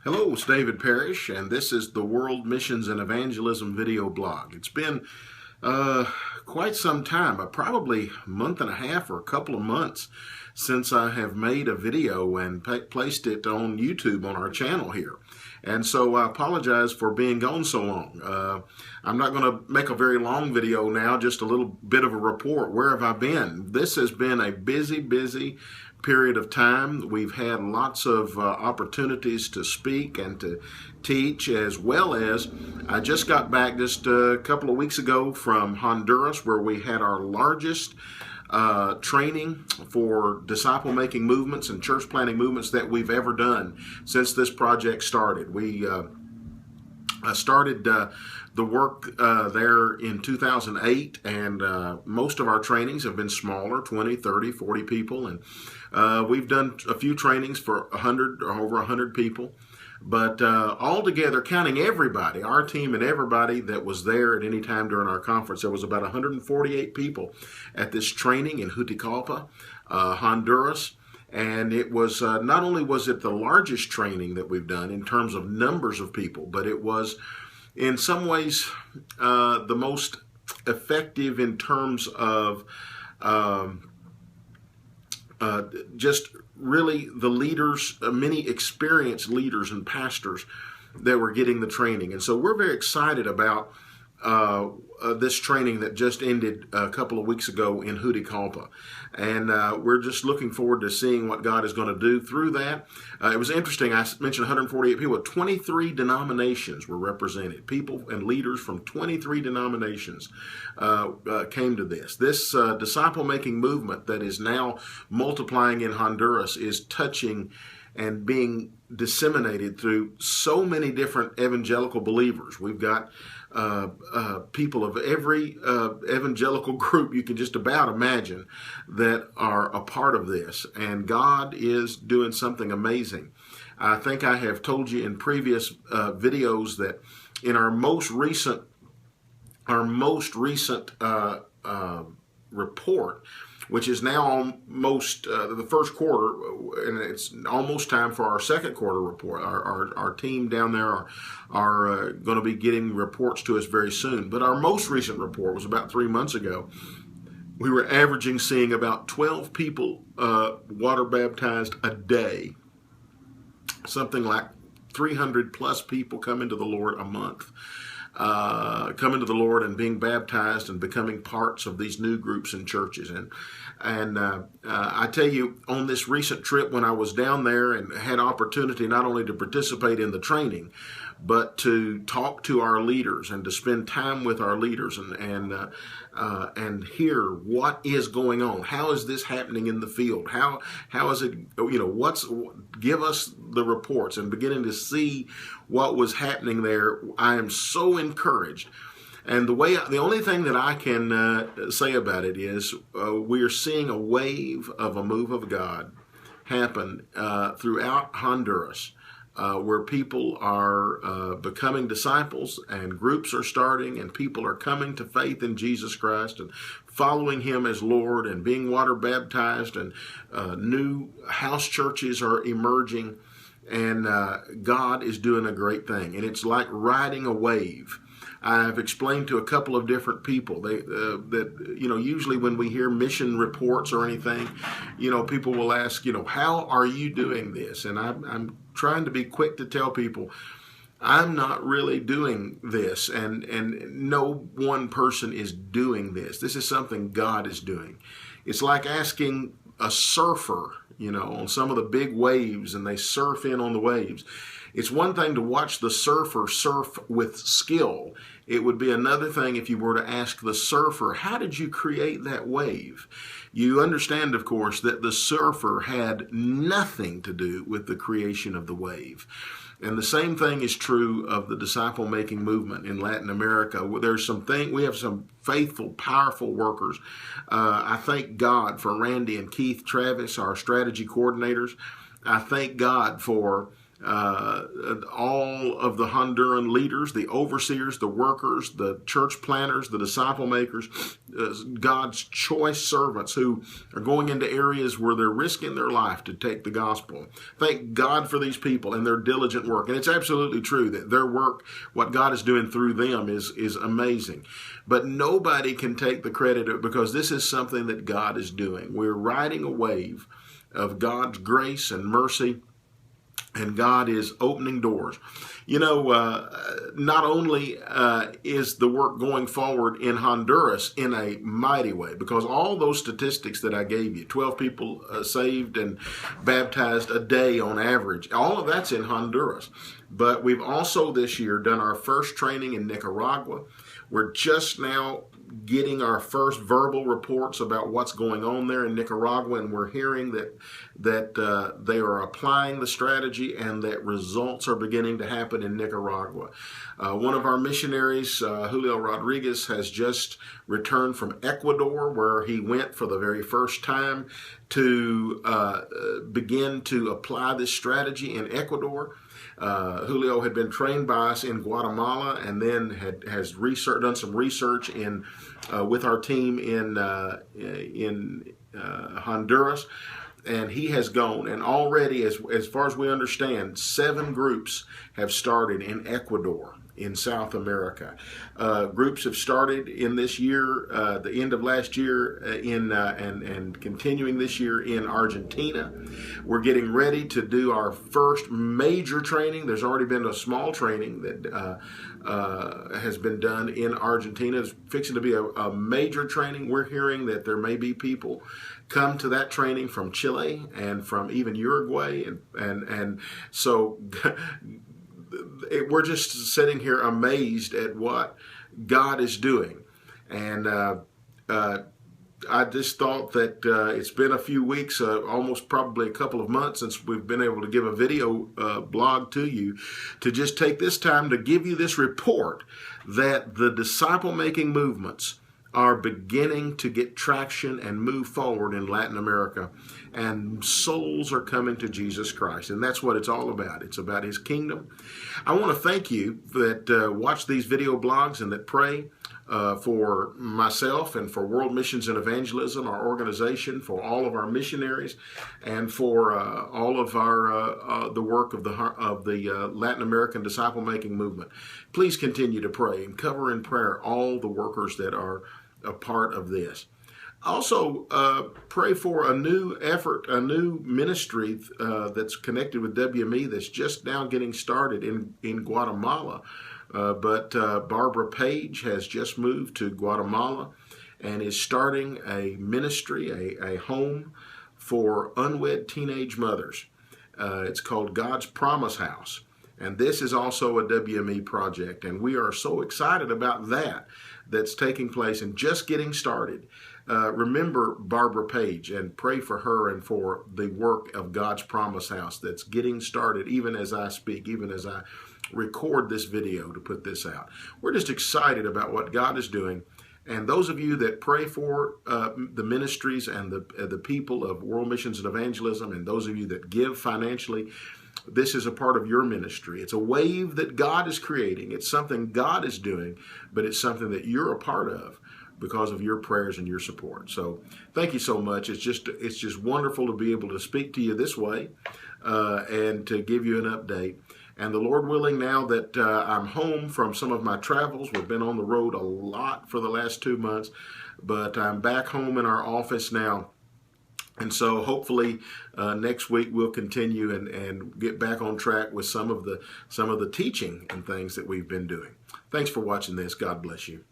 Hello, it's David Parrish, and this is the World Missions and Evangelism video blog. It's been quite some time, probably a month and a half or a couple of months since I have made a video and placed it on YouTube on our channel here. And so I apologize for being gone so long. I'm not going to make a very long video now, just a little bit of a report. Where have I been? This has been a busy period of time. We've had lots of opportunities to speak and to teach, as well as I just got back just a couple of weeks ago from Honduras, where we had our largest training for disciple-making movements and church planting movements that we've ever done since this project started. We started the work there in 2008, and most of our trainings have been smaller, 20, 30, 40 people, and we've done a few trainings for 100 or over 100 people. But altogether, counting everybody, our team and everybody that was there at any time during our conference, there was about 148 people at this training in Juticalpa, Honduras. And it was not only was it the largest training that we've done in terms of numbers of people, but it was in some ways the most effective in terms of just really the leaders, many experienced leaders and pastors that were getting the training. And so we're very excited about this training that just ended a couple of weeks ago in Juticalpa. And we're just looking forward to seeing what God is going to do through that. It was interesting. I mentioned 148 people. 23 denominations were represented. People and leaders from 23 denominations came to this. This disciple-making movement that is now multiplying in Honduras is touching and being disseminated through so many different evangelical believers. We've got people of every evangelical group you can just about imagine that are a part of this, and God is doing something amazing. I think I have told you in previous videos that in our most recent report, which is now almost the first quarter, and it's almost time for our second quarter report. Our team down there are going to be getting reports to us very soon. But our most recent report was about 3 months ago. We were seeing about 12 people water baptized a day. Something like 300 plus people come into the Lord a month. Coming to the Lord and being baptized and becoming parts of these new groups and churches. And I tell you, on this recent trip when I was down there and had opportunity not only to participate in the training, but to talk to our leaders and to spend time with our leaders and hear what is going on. How is this happening in the field? How is it, give us the reports, and beginning to see what was happening there. I am so encouraged. And the only thing that I can say about it is we are seeing a wave of a move of God happen throughout Honduras, where people are becoming disciples, and groups are starting, and people are coming to faith in Jesus Christ and following Him as Lord and being water baptized, and new house churches are emerging, and God is doing a great thing. And it's like riding a wave. I've explained to a couple of different people that usually when we hear mission reports or anything, people will ask, how are you doing this? And I'm trying to be quick to tell people, I'm not really doing this, and no one person is doing this. This is something God is doing. It's like asking a surfer, on some of the big waves, and they surf in on the waves. It's one thing to watch the surfer surf with skill. It would be another thing if you were to ask the surfer, how did you create that wave? You understand, of course, that the surfer had nothing to do with the creation of the wave. And the same thing is true of the disciple-making movement in Latin America. We have some faithful, powerful workers. I thank God for Randy and Keith Travis, our strategy coordinators. I thank God for all of the Honduran leaders, the overseers, the workers, the church planners, the disciple makers, God's choice servants who are going into areas where they're risking their life to take the gospel. Thank God for these people and their diligent work. And it's absolutely true that their work, what God is doing through them is amazing. But nobody can take the credit because this is something that God is doing. We're riding a wave of God's grace and mercy, and God is opening doors. You know, not only is the work going forward in Honduras in a mighty way, because all those statistics that I gave you, 12 people saved and baptized a day on average, all of that's in Honduras. But we've also this year done our first training in Nicaragua. We're just now getting our first verbal reports about what's going on there in Nicaragua, and we're hearing that they are applying the strategy and that results are beginning to happen in Nicaragua. One of our missionaries, Julio Rodriguez, has just returned from Ecuador, where he went for the very first time to begin to apply this strategy in Ecuador. Julio had been trained by us in Guatemala, and then has done some research with our team in Honduras, and he has gone. And already, as far as we understand, 7 groups have started in Ecuador, in South America. Groups have started in this year, the end of last year, and continuing this year in Argentina. We're getting ready to do our first major training. There's already been a small training that has been done in Argentina. It's fixing to be a major training. We're hearing that there may be people come to that training from Chile and from even Uruguay, and so we're just sitting here amazed at what God is doing. And I just thought that it's been a few weeks, almost probably a couple of months since we've been able to give a video blog to you, to just take this time to give you this report that the disciple-making movements are beginning to get traction and move forward in Latin America, and souls are coming to Jesus Christ, and that's what it's all about. It's about His kingdom. I want to thank you that watch these video blogs and that pray for myself and for World Missions and Evangelism, our organization, for all of our missionaries, and for all of our the work of the Latin American disciple making movement. Please continue to pray and cover in prayer all the workers that are a part of this. Also, pray for a new effort, a new ministry that's connected with WME that's just now getting started in Guatemala. But Barbara Page has just moved to Guatemala and is starting a ministry, a home for unwed teenage mothers. It's called God's Promise House. And this is also a WME project. And we are so excited about that's taking place and just getting started. Remember Barbara Page and pray for her and for the work of God's Promise House that's getting started even as I speak, even as I record this video to put this out. We're just excited about what God is doing. And those of you that pray for the ministries and the people of World Missions and Evangelism, and those of you that give financially, this is a part of your ministry. It's a wave that God is creating. It's something God is doing, but it's something that you're a part of because of your prayers and your support. So thank you so much. It's just wonderful to be able to speak to you this way and to give you an update. And the Lord willing, now that I'm home from some of my travels, we've been on the road a lot for the last 2 months, but I'm back home in our office now. And so hopefully next week we'll continue and get back on track with some of the teaching and things that we've been doing. Thanks for watching this. God bless you.